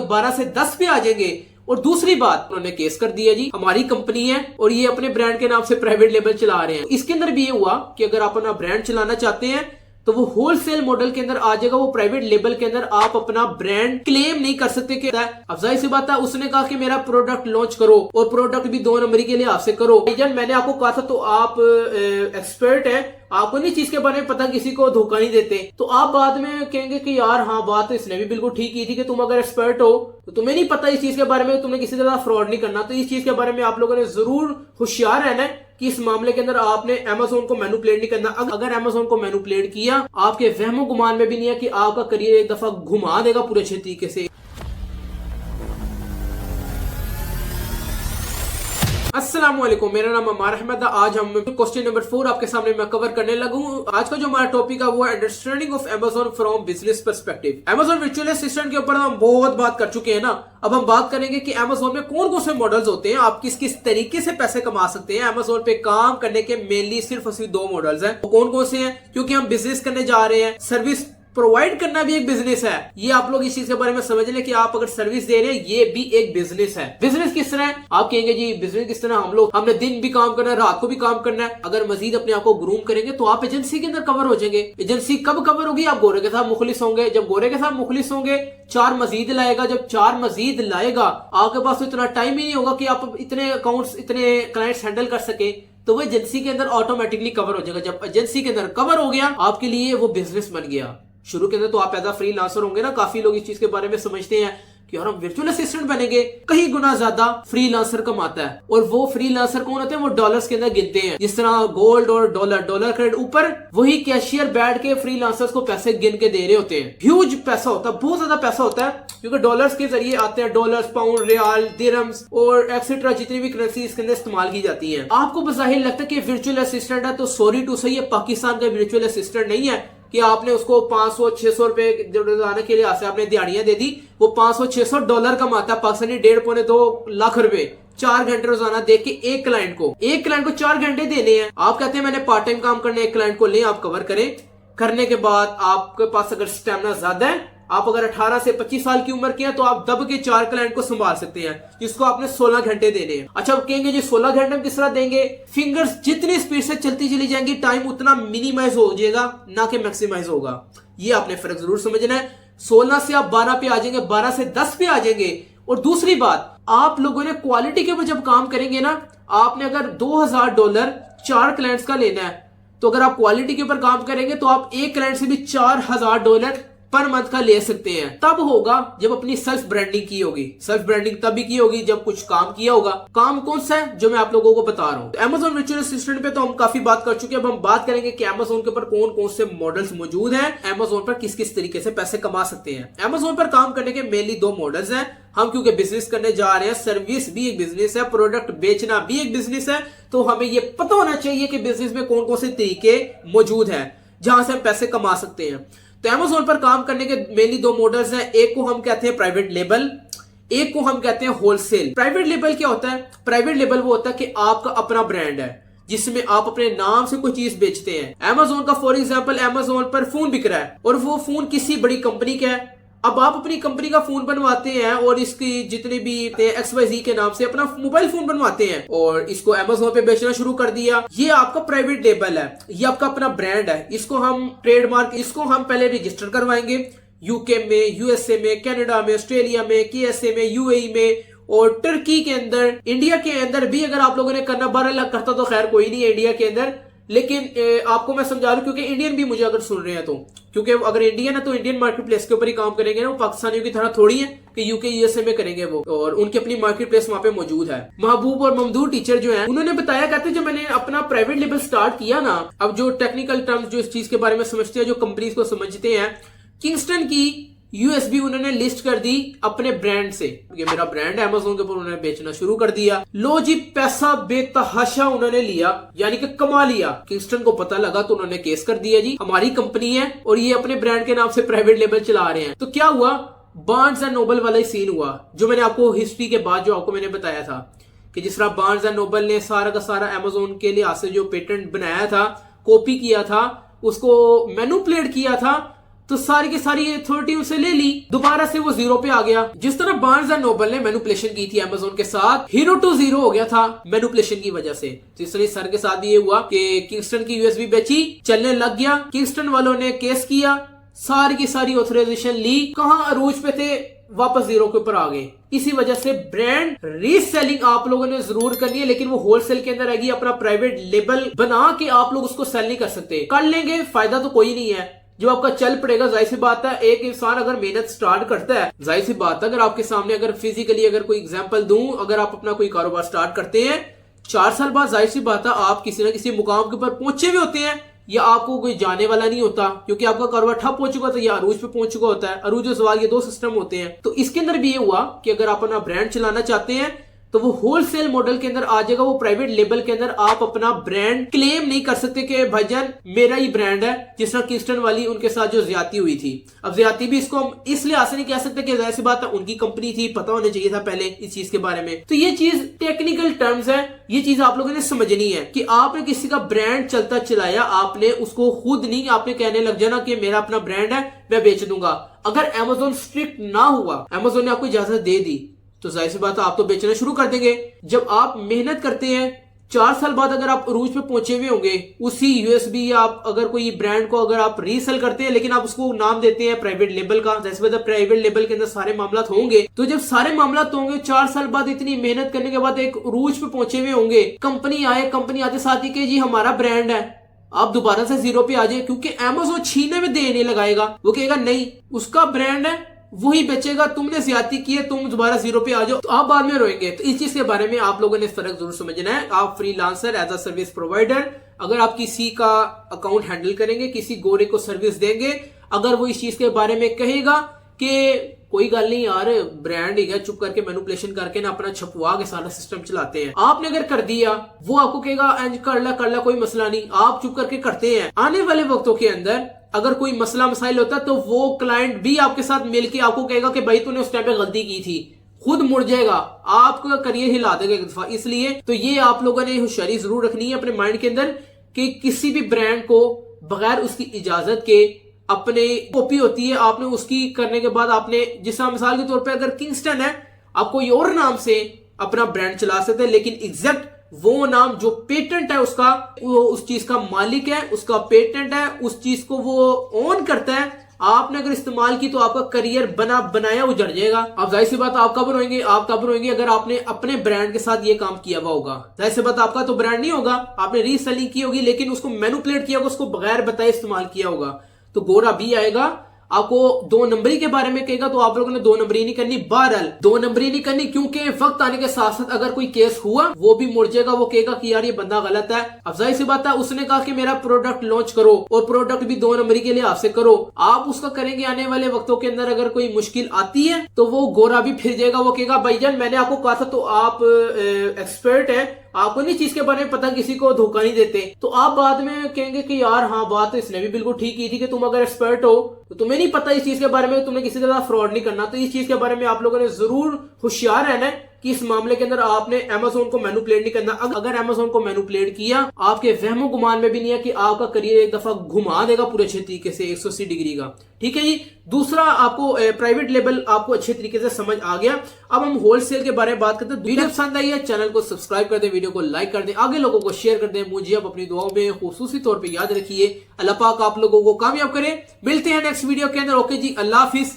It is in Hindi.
12 से 10 पे आ जाएंगे। और दूसरी बात, उन्होंने केस कर दिया जी, हमारी कंपनी है और ये अपने ब्रांड के नाम से प्राइवेट लेबल चला रहे हैं। इसके अंदर भी ये हुआ कि अगर आप अपना ब्रांड चलाना चाहते हैं तो वो होलसेल मॉडल के अंदर आ जाएगा। वो प्राइवेट लेबल के अंदर आप अपना ब्रांड क्लेम नहीं कर सकते। कि अब जाहिर सी बात है, उसने कहा कि मेरा प्रोडक्ट लॉन्च करो और प्रोडक्ट भी 2 नंबरी के लिए आपसे करो। जब मैंने आपको कहा था तो आप एक्सपर्ट हैं, आपको नहीं चीज के बारे में पता, किसी को धोखा नहीं देते। तो आप बाद में कहेंगे कि यार हाँ, बात तो इसने भी बिल्कुल ठीक की थी कि तुम अगर एक्सपर्ट हो तो तुम्हें नहीं पता इस चीज के बारे में, तुमने किसी तरह फ्रॉड नहीं करना। तो इस चीज के बारे में आप लोगों ने जरूर होशियार रहना है कि इस मामले के अंदर आपने अमेज़न को मैनिपुलेट नहीं करना। अगर अमेज़न को मैनिपुलेट किया, आपके वहमो गुमान में भी नहीं है कि आपका करियर एक दफा घुमा देगा पूरे अच्छे तरीके से। अस्सलामुअलैकुम, मेरा नाम अमार अहमद है। आज हम क्वेश्चन नंबर 4 आपके सामने मैं कवर करने लगूं। आज का जो हमारा टॉपिक है वो है understanding of Amazon from business perspective. Amazon virtual assistant के ऊपर हम बहुत बात कर चुके हैं ना। अब हम बात करेंगे कि अमेज़न में कौन कौन से मॉडल्स होते हैं, आप किस किस तरीके से पैसे कमा सकते हैं। अमेज़न पे काम करने के मेनली सिर्फ और सिर्फ 2 मॉडल्स हैं। वो कौन कौन से हैं? क्योंकि हम बिजनेस करने जा रहे हैं, सर्विस प्रोवाइड करना भी एक बिजनेस है। ये आप लोग इस चीज के बारे में समझ लें कि आप अगर सर्विस दे रहे हैं, ये भी एक बिजनेस है। बिजनेस किस तरह है? आप कहेंगे जी बिजनेस किस तरह, हमने दिन भी काम करना है, रात को भी काम करना है। अगर मजीद अपने आप को ग्रूम करेंगे तो आप एजेंसी के अंदर कवर हो जाएंगे। एजेंसी कब कवर होगी? आप गोरे के साथ मुखलिस होंगे। जब गोरे के साथ मुखलिस होंगे, 4 मजीद लाएगा। जब 4 मजीद लाएगा, आपके पास तो इतना टाइम ही नहीं होगा कि आप इतने अकाउंट्स, इतने क्लाइंट्स हैंडल कर सके। तो वो एजेंसी के अंदर ऑटोमेटिकली कवर हो जाएगा। जब एजेंसी के अंदर कवर हो गया, आपके लिए वो बिजनेस बन गया। शुरू के अंदर तो आप एज अ फ्रीलांसर होंगे ना। काफी लोग इस चीज के बारे में समझते हैं कि यार हम वर्चुअल असिस्टेंट बनेंगे, कहीं गुना ज्यादा फ्रीलांसर कमाता है। और वो फ्रीलांसर कौन होते हैं? वो डॉलर्स के अंदर गिनते हैं। जिस तरह गोल्ड और डॉलर क्रेडिट ऊपर, वही कैशियर बैठ के फ्रीलांसर्स को पैसे गिन के दे रहे होते हैं। ह्यूज पैसा होता है, बहुत ज्यादा पैसा होता है, क्योंकि डॉलर्स के जरिए आते हैं। डॉलर्स, पाउंड, रियाल, दिरहम्स और एक्सेट्रा जितनी भी करेंसी इसके अंदर इस्तेमाल की जाती है। आपको बज़ाहिर लगता है कि वर्चुअल असिस्टेंट है, तो सॉरी टू से, ये पाकिस्तान का वर्चुअल असिस्टेंट नहीं है कि आपने उसको 500-600 रुपए रोजाना के लिए आपने दिहाड़ियां दे दी। वो 500-600 डॉलर कमाता है, पाकिस्तानी 1.5-2 लाख रुपए 4 घंटे रोजाना दे के एक क्लाइंट को 4 घंटे देने हैं। आप कहते हैं मैंने पार्ट टाइम काम करना है, एक क्लाइंट को ले आप कवर करें। करने के बाद आपके पास अगर स्टेमिना ज्यादा है, आप अगर 18 से 25 साल की उम्र के हैं, तो आप दब के 4 क्लाइंट को संभाल सकते हैं, जिसको आपने 16 घंटे देने हैं। अच्छा, आप कहेंगे जी 16 घंटे में किस तरह देंगे? फिंगर्स जितनी स्पीड से चलती चली जाएंगी, टाइम उतना मिनिमाइज हो जाएगा, ना कि मैक्सिमाइज होगा। ये आपने फर्क जरूर समझना है। 16 से आप 12 पे आ जाएंगे, 12 से 10 पे आ जाएंगे। और दूसरी बात, आप लोगों ने क्वालिटी के ऊपर जब काम करेंगे ना, आपने अगर $2000 4 क्लाइंट्स का लेना है, तो अगर आप क्वालिटी के ऊपर काम करेंगे तो आप एक क्लाइंट से भी $4000 पर मंथ का ले सकते हैं। तब होगा जब अपनी सेल्फ ब्रांडिंग की होगी। सेल्फ ब्रांडिंग तब भी की होगी जब कुछ काम किया होगा। काम कौन सा है जो मैं आप लोगों को बता रहा हूं। तो अमेज़न वर्चुअल असिस्टेंट पे तो हम काफी बात कर चुके हैं। अब हम बात करेंगे कि अमेज़न के ऊपर कौन कौन से मॉडल्स मौजूद हैं, अमेज़न पर किस किस तरीके से पैसे कमा सकते हैं। अमेज़न पर काम करने के मेनली 2 मॉडल्स हैं। हम क्योंकि बिजनेस करने जा रहे हैं, सर्विस भी एक बिजनेस है, प्रोडक्ट बेचना भी एक बिजनेस है, तो हमें ये पता होना चाहिए कि बिजनेस में कौन कौन से तरीके मौजूद हैं जहां से हम पैसे कमा सकते हैं। तो अमेज़न पर काम करने के मेनली 2 मॉडल्स हैं। एक को हम कहते हैं प्राइवेट लेबल, एक को हम कहते हैं होलसेल। प्राइवेट लेबल क्या होता है? प्राइवेट लेबल वो होता है कि आपका अपना ब्रांड है, जिसमें आप अपने नाम से कोई चीज बेचते हैं। अमेज़न का फॉर एग्जांपल, अमेज़न पर फोन बिक रहा है और वो फोन किसी बड़ी कंपनी का है। अब आप अपनी कंपनी का फोन बनवाते हैं और इसकी जितने भी XYZ के नाम से अपना मोबाइल फोन बनवाते हैं और इसको अमेज़न पे बेचना शुरू कर दिया। ये आपका प्राइवेट लेबल है, ये आपका अपना ब्रांड है। इसको हम ट्रेडमार्क, इसको हम पहले रजिस्टर करवाएंगे यूके में, यूएसए में, कनाडा में, ऑस्ट्रेलिया में, KSA में, UAE में और टर्की के अंदर। इंडिया के अंदर भी अगर आप लोगों ने करना, 12 लाख करता तो खैर कोई नहीं है इंडिया के अंदर, लेकिन आपको मैं समझा रहा हूं क्योंकि इंडियन भी मुझे अगर सुन रहे हैं तो, क्योंकि अगर इंडियन है तो इंडियन मार्केट प्लेस के ऊपर ही काम करेंगे ना। वो पाकिस्तानियों की तरह थोड़ी है कि यूके USA में करेंगे वो, और उनकी अपनी मार्केट प्लेस वहां पे मौजूद है। महबूब और ममदूर टीचर जो है, उन्होंने बताया, कहते जब मैंने अपना प्राइवेट लेबल स्टार्ट किया ना, अब जो टेक्निकल टर्म्स जो इस चीज के बारे में समझते हैं, जो कंपनीज को समझते हैं, किंगस्टन की USB उन्होंने लिस्ट कर दी अपने ब्रांड से। ये मेरा ब्रांड है, अमेज़न के ऊपर उन्होंने बेचना शुरू कर दिया। लो जी, पैसा बेतहाशा उन्होंने लिया, यानी कि कमा लिया। किंगस्टन को पता लगा तो उन्होंने केस कर दिया जी, हमारी कंपनी है और ये अपने ब्रांड के नाम से प्राइवेट लेबल चला रहे हैं। तो क्या हुआ? बार्न्स एंड नोबल वाला ही सीन हुआ, जो मैंने आपको हिस्ट्री के बाद जो आपको मैंने बताया था कि जिस तरह बार्न्स एंड नोबल ने सारा का सारा अमेज़न के लिहाज से जो पेटेंट बनाया था, कॉपी किया था, उसको मैनिपुलेट किया था, तो सारी की सारी अथॉरिटी उसे ले ली, दोबारा से वो 0 पे आ गया। जिस तरह बार्न्स एंड नोबल ने मैनिपुलेशन की थी अमेज़न के साथ, हीरो टू 0 हो गया था मैनिपुलेशन की वजह से। तो इस तरह सर के साथ भी ये हुआ कि किंगस्टन की यूएसबी बेची, चलने लग गया, किंगस्टन वालों ने केस किया, सारी की सारी ऑथराइजेशन ली, कहां अरूज पे थे, वापस 0 के ऊपर आ गए। इसी वजह से ब्रांड रीसेलिंग आप लोगों ने जरूर करनी है, लेकिन वो होलसेल के अंदर रहेगी। अपना प्राइवेट लेबल बना के आप लोग उसको सेल नहीं कर सकते। कर लेंगे फायदा तो कोई नहीं है, जो आपका चल पड़ेगा। जाहिर सी बात है, एक इंसान अगर मेहनत स्टार्ट करता है, जाहिर सी बात है, अगर आपके सामने अगर फिजिकली अगर कोई एग्जांपल दूं, अगर आप अपना कोई कारोबार स्टार्ट करते हैं, 4 साल बाद जाहिर सी बात है आप किसी ना किसी मुकाम के ऊपर पहुंचे हुए होते हैं, या आपको कोई जाने वाला नहीं होता, क्योंकि आपका कारोबार ठप हो चुका था या अरूज पे पहुंच चुका होता है। अरूज और सवाल ये 2 सिस्टम होते हैं। तो इसके अंदर भी ये हुआ कि अगर आप अपना ब्रांड चलाना चाहते हैं तो वो होलसेल मॉडल के अंदर आ जाएगा। वो प्राइवेट लेबल के अंदर आप अपना ब्रांड क्लेम नहीं कर सकते कि भाईजान मेरा ही ब्रांड है, जिस तरह किंगस्टन वाली उनके साथ जो ज्यादती हुई थी। अब ज्यादती भी इसको हम इसलिए आसान नहीं कह सकते कि जाहिर सी बात है उनकी कंपनी थी, पता होना चाहिए था पहले इस चीज के बारे में। तो ये चीज टेक्निकल टर्म्स है, ये चीज आप लोगों ने समझनी है कि आपने किसी का ब्रांड चलता चलाया, आपने उसको खुद नहीं आपने कहने लग जाना कि मेरा अपना ब्रांड है मैं बेच दूंगा। अगर अमेज़न स्ट्रिक्ट ना हुआ, अमेज़न ने आपको इजाजत दे दी, तो जाहिर सी बात है आप तो बेचना शुरू कर देंगे। जब आप मेहनत करते हैं, 4 साल बाद अगर आप अरूज पे पहुंचे हुए होंगे, उसी यूएसबी या आप अगर कोई ब्रांड को अगर आप रीसेल करते हैं, लेकिन आप उसको नाम देते हैं प्राइवेट लेबल का, जैसे बात प्राइवेट लेबल के अंदर सारे मामला होंगे। तो जब सारे मामला होंगे, 4 साल बाद इतनी मेहनत करने के बाद एक अरूज पे पहुंचे हुए होंगे, कंपनी आए, कंपनी आते साथ ही के जी हमारा ब्रांड है, आप दोबारा से 0 पे आ जाए, क्योंकि अमेज़न छीने में देर नहीं लगाएगा। वो कहेगा नहीं उसका ब्रांड है वही बेचेगा, तुमने ज्यादती की है, तुम दोबारा 0 पे आ जाओ, तो आप बाद में रोएंगे। तो इस चीज के बारे में आप लोगों ने फर्क जरूर समझना है। आप freelancer as a service provider, अगर आप किसी का अकाउंट हैंडल करेंगे, किसी गोरे को सर्विस देंगे, अगर वो इस चीज के बारे में कहेगा कि कोई गल नहीं यार, ब्रांड है, चुप करके मैनिपुलेशन करके ना अपना छपवा के सारा सिस्टम चलाते हैं, आपने अगर कर दिया, वो आपको कहेगा एंज कर ला कोई मसला नहीं, आप चुप करके करते हैं। आने वाले वक्तों के अंदर अगर कोई मसला मसाइल होता है तो वो क्लाइंट भी आपके साथ मिलके आपको कहेगा कि भाई तूने उस टाइम पे गलती की थी, खुद मुड़ जाएगा, आपका करियर हिला देगा एक दफा। इसलिए तो ये आप लोगों ने होशियारी जरूर रखनी है अपने माइंड के अंदर कि किसी भी ब्रांड को बगैर उसकी इजाजत के अपने कॉपी होती है, आपने उसकी करने के बाद आपने, जिस मिसाल के तौर पर अगर किंगस्टन है, आप कोई और नाम से अपना ब्रांड चला सकते हैं, लेकिन एग्जैक्ट वो नाम जो पेटेंट है उसका, वो उस चीज का मालिक है, उसका पेटेंट है, उस चीज को वो ओन करता है। आपने अगर इस्तेमाल की तो आपका करियर बनाया उजड़ जाएगा। अब जाहिर सी बात आप कब रोएंगे, आप तब रोएंगे अगर आपने अपने ब्रांड के साथ ये काम किया हुआ होगा। जाहिर सी बात आपका तो ब्रांड नहीं होगा, आपने रीसेलिंग की होगी, लेकिन उसको मैनिपुलेट किया होगा, उसको बगैर बताए इस्तेमाल किया होगा, तो गोरा भी आएगा, आपको 2 नंबरी के बारे में कहेगा, तो आप लोगों ने 2 नंबरी नहीं करनी। बहरहाल 2 नंबरी नहीं करनी, क्योंकि वक्त आने के साथ साथ अगर कोई केस हुआ, वो भी मुड़ जाएगा, वो कहेगा कि यार ये बंदा गलत है। अब जाहिर सी बात है, उसने कहा कि मेरा प्रोडक्ट लॉन्च करो, और प्रोडक्ट भी 2 नंबरी के लिए आपसे करो, आप उसका करेंगे। आने वाले वक्तों के अंदर अगर कोई मुश्किल आती है तो वो गोरा भी फिर जाएगा, वो कहेगा भाईजान मैंने आपको कहा था, तो आप एक्सपर्ट है, आपको नहीं चीज के बारे में पता, किसी को धोखा नहीं देते। तो आप बाद में कहेंगे कि यार हाँ बात तो इसने भी बिल्कुल ठीक की थी कि तुम अगर एक्सपर्ट हो तो तुम्हें नहीं पता इस चीज के बारे में, तुमने किसी के साथ फ्रॉड नहीं करना। तो इस चीज के बारे में आप लोगों ने जरूर होशियार रहना है कि इस मामले के अंदर आपने अमेज़न को मैनिपुलेट नहीं करना। अगर अमेज़न को मैनिपुलेट किया, आपके वहमो गुमान में भी नहीं है कि आपका करियर एक दफा घुमा देगा पूरे अच्छे तरीके से 180 डिग्री का। ठीक है जी। दूसरा, आपको प्राइवेट लेबल आपको अच्छे तरीके से समझ आ गया। अब हम होलसेल के बारे में बात करते हैं। वीडियो पसंद आई है, चैनल को सब्सक्राइब कर दें, वीडियो को लाइक कर दें, आगे लोगों को शेयर कर दें। मुझे आप अपनी दुआओं में खुसूसी तौर पर याद रखिए। अल्लाह पाक आप लोगों को कामयाब करे। मिलते हैं नेक्स्ट वीडियो के अंदर। ओके जी, अल्लाह हाफिज।